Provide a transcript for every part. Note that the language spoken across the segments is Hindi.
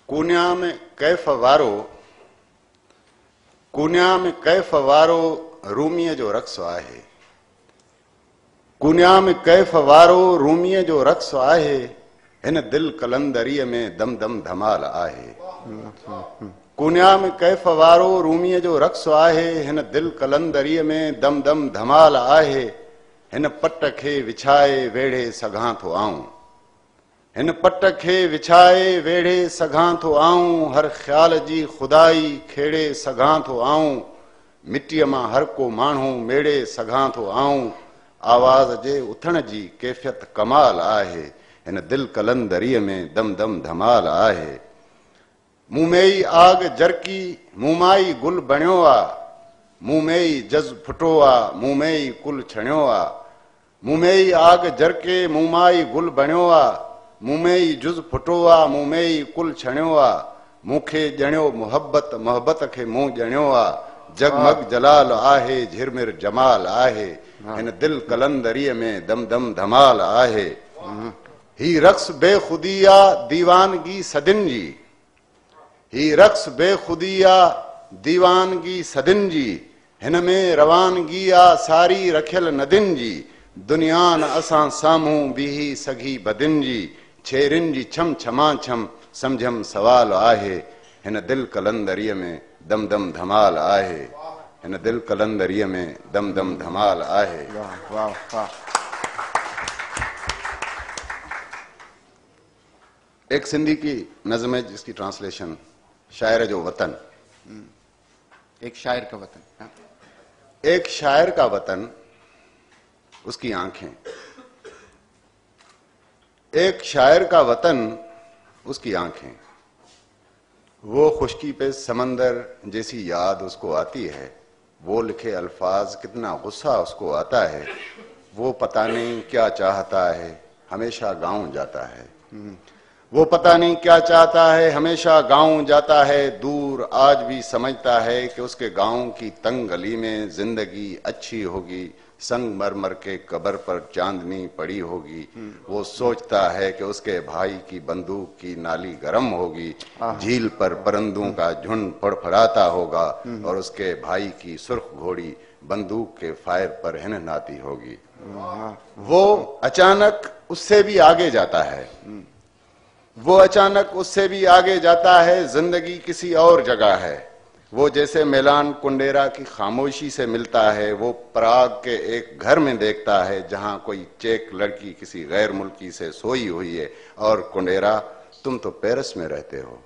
कुन्या में कैफ वारो रूमीअ जो रक़्स आहे। कुन्या में कैफ वारो रूमीअ जो रक़्स आहे। हिन दिल कलंदरीअ में दम दम धमाल आहे। कुन्या में कैफ वारो रूमीअ जो रक़्स आहे। हिन दिल कलंदरीअ में दम दम धमाल आहे। हिन पट खे विछाए वेढ़े सघां थो आऊं। हिन पट खे विछाए वेढ़े सघां थो आऊं। हर ख़्याल जी खुदाई खेड़े सघां थो आऊं। मिट्टीअ मां हर को माण्हू मेड़े सघां थो आऊं। आवाज़ जे उथण जी कैफ़ियत कमाल आहे। हिन दिल कलंदरीअ में दम दम धमाल आहे। मुंह में ई आग जरकी मुंह माई गुल बणियो आ। मुंह में ई जज़ फुटो आ। मुंह में ई कुल छणियो आ। मुंह में ई आग जरके मुंह माई गुल बणियो आ। मुंह में ई जुज़ फुटो आ। मुंह में ई कुल छणियो आ। मूंखे ॼणियो मोहब्बत मोहब्बत खे मुंह ॼणियो आ। जगमग जलाल आहे झिरमिर जमाल आहे। हिन दिल कलंदरीअ में दम दम धमाल आहे। ही रक़्स बेखुदी आ दीवानगी सदिन जी। ही रक़्स बेखुदी आ दीवानगी सदिन जी। हिन में रवानगी आ सारी रखियल नदिन जी। दुनिया न असां साम्हूं बीही सघी बदिन जी। छेरिन जी छम छमा छम समझम सवाल आहे। हिन दिल कलंदरीअ में दम दम धमाल आहे। हिन दिल कलंदरीअ में दम दम धमाल आहे। वाह वाह वाह। एक सिंधी की नज़म है जिसकी ट्रांसलेशन शायर जो वतन। एक शायर का वतन। हाँ। एक शायर का वतन उसकी आंखें। एक शायर का वतन उसकी आंखें। वो खुशकी पे समंदर जैसी याद उसको आती है। वो लिखे अल्फाज कितना गुस्सा उसको आता है। वो पता नहीं क्या चाहता है हमेशा गाँव जाता है। वो पता नहीं क्या चाहता है हमेशा गाँव जाता है। दूर आज भी समझता है कि उसके गाँव की तंग गली में जिंदगी अच्छी होगी। संगमरमर के कब्र पर चांदनी पड़ी होगी। वो सोचता है कि उसके भाई की बंदूक की नाली गर्म होगी। झील पर परिंदों का झुंड फड़फड़ाता होगा और उसके भाई की सुर्ख घोड़ी बंदूक के फायर पर हिननाती होगी। वो अचानक उससे भी आगे जाता है। वो अचानक उससे भी आगे जाता है। जिंदगी किसी और जगह है। वो जैसे मेलान कुंडेरा की खामोशी से मिलता है। वो पराग के एक घर में देखता है जहां कोई चेक लड़की किसी गैर मुल्की से सोई हुई है। और कुंडेरा तुम तो पेरिस में रहते हो।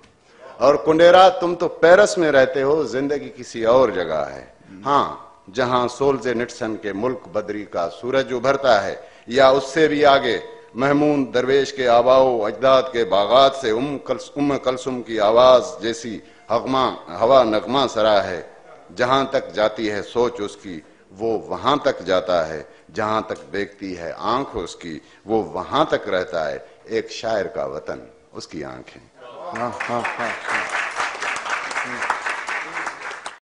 और कुंडेरा तुम तो पेरिस में रहते हो। जिंदगी किसी और जगह है। हाँ, जहां सोल्जेनित्सन के मुल्क बदरी का सूरज उभरता है। या उससे भी आगे महमूद दरवेश के आबाओ अजदाद के बागात से उम्म कलसुम की आवाज जैसी हवा नगमा सरा है। जहां तक जाती है सोच उसकी वो वहां तक जाता है। जहां तक देखती है आंख उसकी वो वहां तक रहता है। एक शायर का वतन उसकी आंखें। हाँ हाँ हाँ।